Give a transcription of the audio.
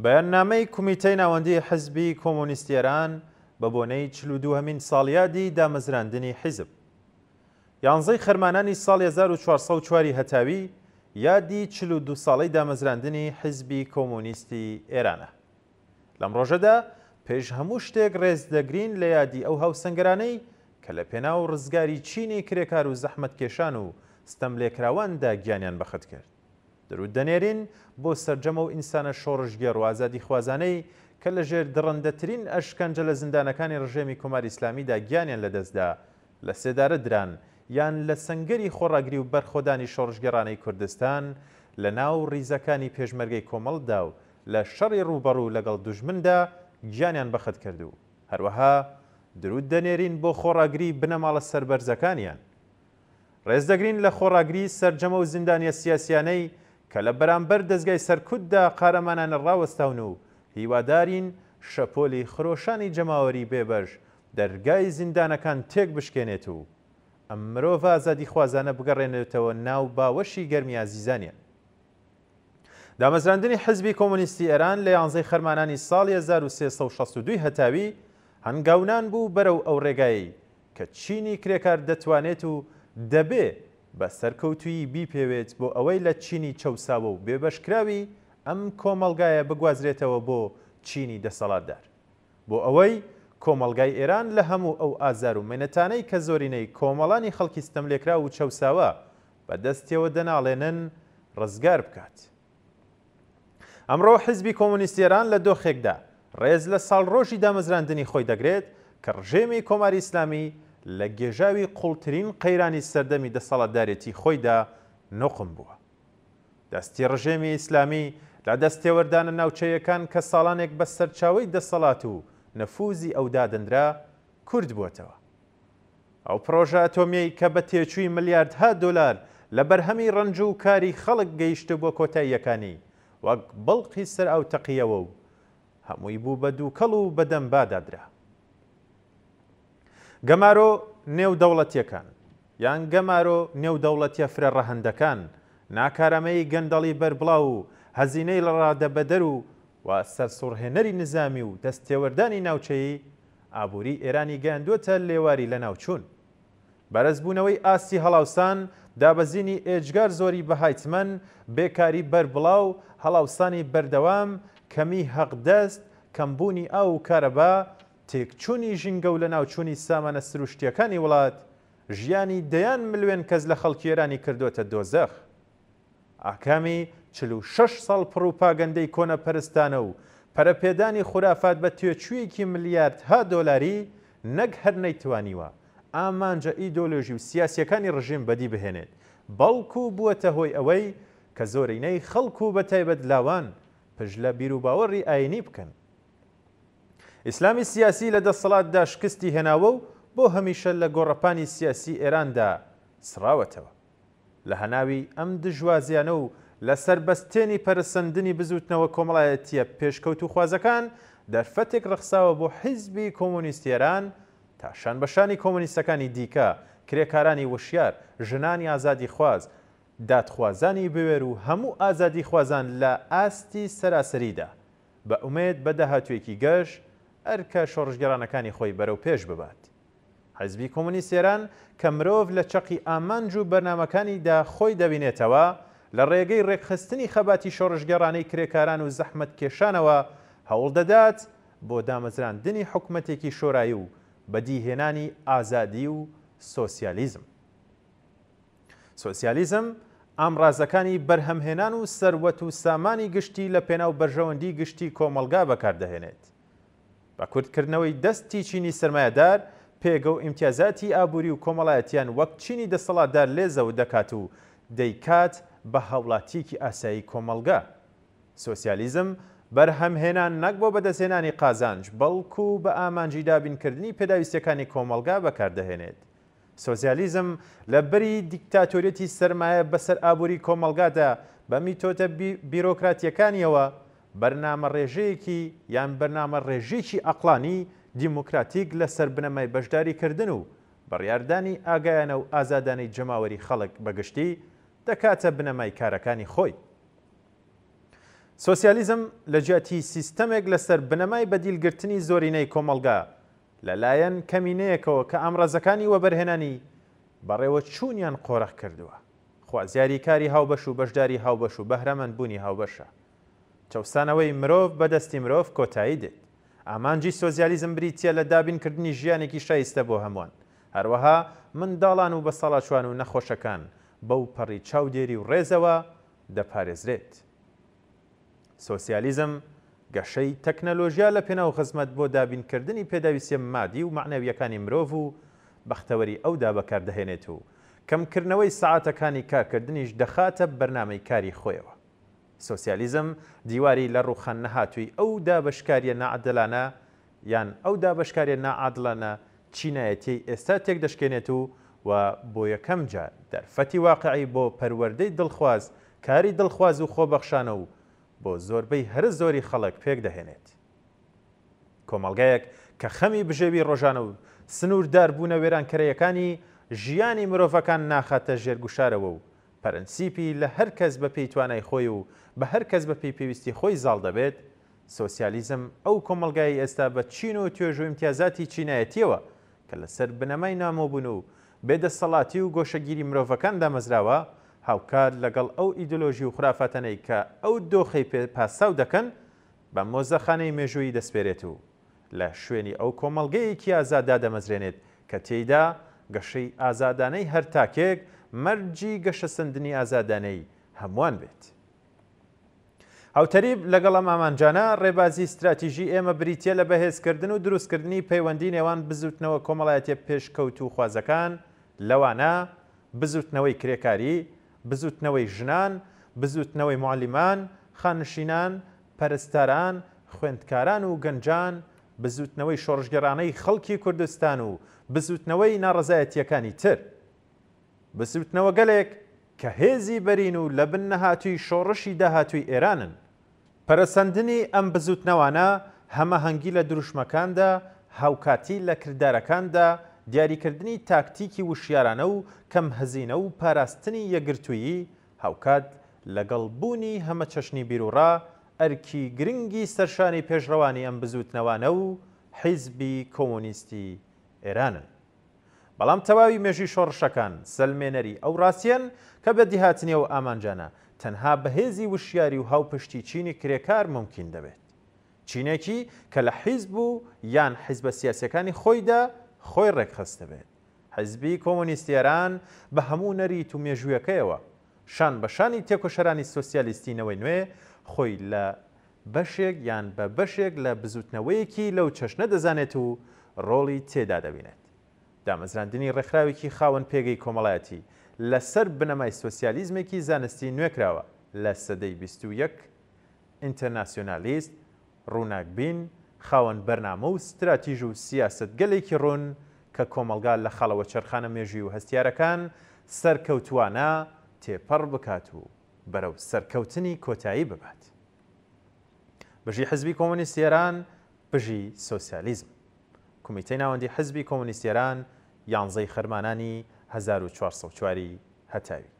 بەیاننامەی کومیتەی ناوەندی حزبی کۆمۆنیستی ئێران بە بۆنەی 42هەمین ساڵیادی دامەزراندنی حیزب 11 خەرمانانی ساڵی 1404 هەتاوی یادی 42 ساڵەی دامەزراندنی حیزبی کۆمۆنیستی ئێرانە. لەم ڕۆژەدا پێش هەموو شتێک ڕێزدەگرین لە یادی ئەو هاوسەنگەرانەی کە لە پێناو ڕزگاری چینی کرێکار و زەحمەتکێشان و ستەملێکراواندا گیانیان بەخت کرد. درود دەنێرین بۆ سەرجەمە و ئینسانە شۆڕژگێڕ و ئازادی خوازانەی کە لە ژێر دڕندەترین ئەشکەنجە لە زیندانەکانی ڕژێمی کۆماری ئیسلامیدا گیانیان لەدەستدا لە سێدارە دران یان لە سەنگەری خۆڕاگری و بەرخۆدانی شۆڕژگێڕانەی کوردستان لە ناو ڕیزەکانی پێشمەرگەی کۆمەڵدا و لە شەڕی ڕوبەڕوو لەگەڵ دوژمندا گیانیان بەخت کردو. هەروەها درود دەنێرین بۆ خۆڕاگری بنەماڵە سەربەرزەکانیان. ڕێزدەگرین لە خۆڕاگری سەرجەمە و زیندانیە سیاسیانەی کە لە بەرامبەر دەستگای سەرکوتدا قارەمانانە ڕاوەستاون و هیوادارین شەپۆلی خرۆشانی جەماوەری بێبەش دەرگای زیندانەکان تێک بشکێنێت و ئەم مرۆڤ ئازادی خوازانە بگەڕێنێتەوە ناو باوەشی گەرمی ئازیزانیان. دامەزراندنی حزبی کۆمۆنیستی ئێران لە 11 خەرمانانی ساڵی 1362 هەتاوی هەنگاونان بوو بەرەو ئەو ڕێگایی کە چینی کرێکار دەتوانێت و دەبێ بە سەرکەوتویی بیپێوێت بۆ ئەوەی لە چینی چەوساوە و بێبەشکراوی ئەم کۆمەڵگایە بگوازرێتەوە بۆ چینی دەسەڵاتدار، بۆ ئەوەی کۆمەڵگای ئێران لە هەموو ئەو ئازار و مێنەتانەی کە زۆرینەی کۆمەڵانی خەڵکی ستەملێکرا و چەوساوە بەدەستیەوە دەناڵێنن ڕزگار بکات. ئەمڕۆ حیزبی کۆمۆنیستی ئێران لە دۆخێکدا ڕێز لە ساڵڕۆژی دامەزراندنی خۆی دەگرێت کە ڕژێمی کۆماری ئیسلامی لە گێژاوی قوڵترین قەیرانی سەردەمی دەسەڵاتدارێتی خۆیدا نۆقم بووە. دەستی ڕژێمی ئیسلامی لە دەستێوەردانە ناوچەیەکان کە ساڵانێک بە سەرچاوەی دەسەڵات و نەفوزی ئەو دادەندرا کورد بووەتەوە. ئەو پرۆژە ئەتۆمیەی کە بە تێچووی ملیاردها دۆلار لە بەرهەمی ڕەنج و کاری خەڵک گەیشتە بۆ کۆتاییەکانی وەک بەڵقی سەر ئەو تەقیەوە و هەمووی بوو بە دووکەڵ و بەدەم بادادرا. گەمارۆ نێودەوڵەتیەکان یان گەمارۆ نێودەوڵەتیە فرە ڕەهەندەکان ناکارەمەی گەندەڵی بەربڵاو و هەزینەی لە ڕادەبەدەر و سەرسوڕهێنەری نظامی و دەستێوەردانی ناوچەیی ئابووری ئێرانی گەیاندووەتە لێواری لە ناوچوون. بەرزبوونەوەی ئاستی هەڵاوسان، دابەزینی ئێجگار زۆری بەهایتمەن، بێکاری بەربڵاو، هەڵاوسانی بەردەوام، کەمی هەقدەست، کەمبوونی ئاو و کارەبا، تێکچوونی ژینگە و لە ناوچوونی سامانە سروشتیەکانی وڵات، ژیانی دەیان ملیۆن کەس لە خەڵکی ئێرانی کردوتە دۆزەخ. ئاکامی 46 ساڵ پڕوپاگەندەی کۆنەپەرستانە و پەرەپێدانی خورافات بە توێچوویەکی ملیاردها دۆلاری نەک هەر نەیتوانیوە ئامانجە ئیدۆلۆژی و سیاسیەکانی ڕژیم بەدی بهێنێت، بەڵکو بووەتە هۆی ئەوەی کە زۆرینەی خەڵک و بەتایبەت لاوان پشت لە بیر و باوەڕی ئاینی بکەن. ئیسلامی سیاسی لە دەسەڵاتدا شکستی هێناوە و بۆ هەمیشە لە گۆڕەپانی سیاسی ئێراندا سراوەتەوە. لە هەناوی ئەم دژوازیانە و لە سەربەستێنی پەرسەندنی بزوتنەوە کۆمەڵایەتیە پێشکەوت و خوازەکان دەرفەتێک ڕخساوە بۆ حیزبی کۆمۆنیستی ئێران تا شانبەشانی کۆمۆنیستەکانی دیکە، کرێکارانی وشیار، ژنانی ئازادی خواز، دادخوازانی بوێر و هەموو ئازادی خوازان لە ئاستی سەراسەریدا بە ئومێد بە داهاتوێکی گەش ئەرکە شۆڕژگەڕانەکانی خۆی بەرەو پێش ببات. حیزبی کۆمۆنیستی ئێران کە مرۆڤ لە چەقی ئامانج و بەرنامەکانیدا خۆی دەبینێتەوە لە ڕێگەی ڕێکخستنی خەباتی شۆڕژگەڕانەی کرێکاران و زەحمەت کێشانەوە هەوڵ دەدات بۆ دامەزراندنی حکومەتێکی شۆرایی و بەدیهێنانی ئازادی و سۆسیالیزم. سۆسیالیزم ئامڕازەکانی بەرهەمهێنان و سەروەت و سامانی گشتی لە پێناو بەرژەوەندی گشتی کۆمەلگا بەکاردەهێنێت. بە کوردکردنەوەی دەستی چینی سەرمایەدار پێگە و ئیمتیازاتی ئابووری و کۆمەڵایەتیان وەک چینی دەسەڵاتدار لێزەوە دەکات و دەیکات بە هاوڵاتیەکی ئاسایی کۆمەلگا. سۆسیالیزم بەرهەمهێنان نەک بۆ بەدەستهێنانی قازانج بەڵکو بە ئامانجی دابینکردنی پێداویستەکانی کۆمەلگا بەکاردەهێنێت. سۆسیالیزم لە بەری دیکتاتۆریەتی سەرمایە بەسەر ئابووری کۆمەلگادا بە میتۆتە بیرۆکراتیەکانیەوە بەرنامە ڕێژەیەکی یان بەرنامە ڕێژێکی ئەقلانی دیموکراتیک لەسەر بنەمای بەشداریکردن و بڕیاردانی ئاگایانە و ئازادانەی جەماوەری خەڵک بەگشتی دەکاتە بنەمای کارەکانی خۆی. سۆسیالیزم لە جیاتی سیستەمێک لەسەر بنەمای بەدیلگرتنی زۆرینەی کۆمەلگا لەلایەن کەمینەیەکەوە کە ئامڕەزەکانی وەبەرهێنانی بەڕێوە چوونیان قۆڕەخ کردووە. خوازیاری کاری هاوبەش و بەشداری هاوبەش و بەهرەمەندبوونی هاوبەشە. چەوسانەوەی مرۆڤ بەدەستی مرۆڤ کۆتایی دێت. ئامانجی سۆسیالیزم بریتیە لە دابینکردنی ژیانێکی شایستە بۆ هەمووان. هەروەها منداڵان و بەسەڵاتچوان و نەخۆشەکان بەو پەڕی چاودێری و ڕێزەوە دەپارێزرێت. سۆسیالیزم گەشەی تەکنەلۆژیا لە پێناو خزمەت بۆ دابینکردنی پێداویستە مادی و معنەویەکانی مرۆڤ و بەختەوەری ئەودا بەکاردەهێنێت و کەمکردنەوەی سەعاتەکانی کارکردنیش دەخاتە بەرنامەی کاری خۆیەوە. سۆسیالیزم دیواری لە ڕووخان نەهاتووی ئەو دابەشکاریە نەعادلانە یان ئەو دابەشکاریە نەعادلانە چینایەتی ئێستا تێک دەشکێنێت و بۆ یەکەم جار دەرفەتی واقعی بۆ پەروەردەی دڵخواز کاری دڵخواز و خۆبەخشانە و بۆ زۆربەی هەر زۆری خەڵک پێک دەهێنێت. کۆمەڵگایەک کە خەمی بژێوی ڕۆژانە و سنوورداربوونە وێرانکەرەیەکانی ژیانی مرۆڤەکان ناخاتە ژێرگوشارەوە و پەرەنسیپی لە هەر کەس بە پێی توانای خۆی و بە هەر کەس بە پێی پێویستی خۆی زاڵ دەبێت. سۆسیالیزم ئەو کۆمەڵگای ئێستا بە چین و توێژ و امتیازاتی چینایەتیەوە کە لەسەر بنەمای نامۆبوون و بێدەسەڵاتی و گۆشەگیری مرۆڤەکان دامەزراوە هاوکار لەگەڵ ئەو ئیدۆلۆژی و خرافاتەنەی کە ئەو دۆخەی پاساو دەکەن بە مۆزەخانەی مێژووی دەسپێرێت و لە شوێنی ئەو کۆمەڵگەیەکی ئازادا دەمەزرێنێت کە تێیدا گەشەی ئازادانەی هەر تاکێک مەرجی گەشە سندنی ئازادانەی هەمووان بێت. هاوتەریب لەگەڵ ئەم ئامانجانە ڕێبازی استراتیژی ئێمە بریتیە لە بەهێزکردن و دروستکردنی پەیوەندی نێوان بزوتنەوە کۆمەڵایەتیە پێشکەوت و خوازەکان لەوانە بزوتنەوەی کرێکاری، بزوتنەوەی ژنان، بزوتنەوەی معلیمان، خانشینان، پەرستاران، خوێندکاران و گەنجان، بزوتنەوەی شۆڕژگەڕانەی خەڵکی کوردستان و بزوتنەوەی ناڕەزایەتیەکانی تر. بزوتنەوە گەلێک کە هێزی بەرین و لە بن نەهاتووی شۆڕشی داهاتووی ئێرانن. پەرەسەندنی ئەم بزوتنەوانە هەمەهەنگی لە دروشمەکاندا، هاوکاتی لە کردارەکاندا، دیاریکردنی تاکتیکی وشیارانە و کەم هەزینە و پاراستنی یەکگرتوویی هاوکات لەگەڵبوونی هەمە چەشنی بیرروڕا ئەرکی گرنگی سەرشانی پێشڕەوانی ئەم بزوتنەوانە و حیزبی کۆمۆنیستی ئێرانن. بەڵام تەواوی مێژی شۆڕشەکان سەلمێنەری ئەو ڕاستیان کە بەدی هاتنیەوە ئامانجانە تەنها بەهێزی وشیاری و هاوپشتی چینی کرێکار ممکن دەبێت. چینێکی کە لە حیزب و یان حیزبە سیاسیەکانی خۆیدا خۆی ڕێکخست دەبێت. حیزبی کۆمۆنیستی ئێران بە هەموو نەریت و مێژوویەکەیەوە شان بەشانی تێکۆشەرانی سۆسیالیستینەوەی نوێ خۆی لە بەشێک یان بە بەشێک لە بزوتنەوەیەکی لەو چەشنە دەزانێت و ڕۆڵی تێدا دەبینێت. دامەزراندنی ڕێکخراوێکی خاوەن پێگەی کۆمەڵایەتی لەسەر بنەمای سۆسیالیزمێکی زانستی نوێکراوە لە سەدەی 21 ئینتەرناسیۆنالیست ڕووناکبین خاوەن بەرنامە و ستراتیژ و سیاست گەلێکی ڕوون کە کۆمەلگا لە خاڵەوە چرخانە مێژی و هەستیارەکان سەرکەوتوانە تێپەڕ بکات و بەرەو سەرکەوتنی کۆتایی ببات. بژی حزبی کۆمۆنیستی ئێران بژی سۆسیالیزم. کۆمیتەی ناوەندی حزبی کۆمۆنیستی ئێران 11 خەرمانانی 1404 هەتاوی.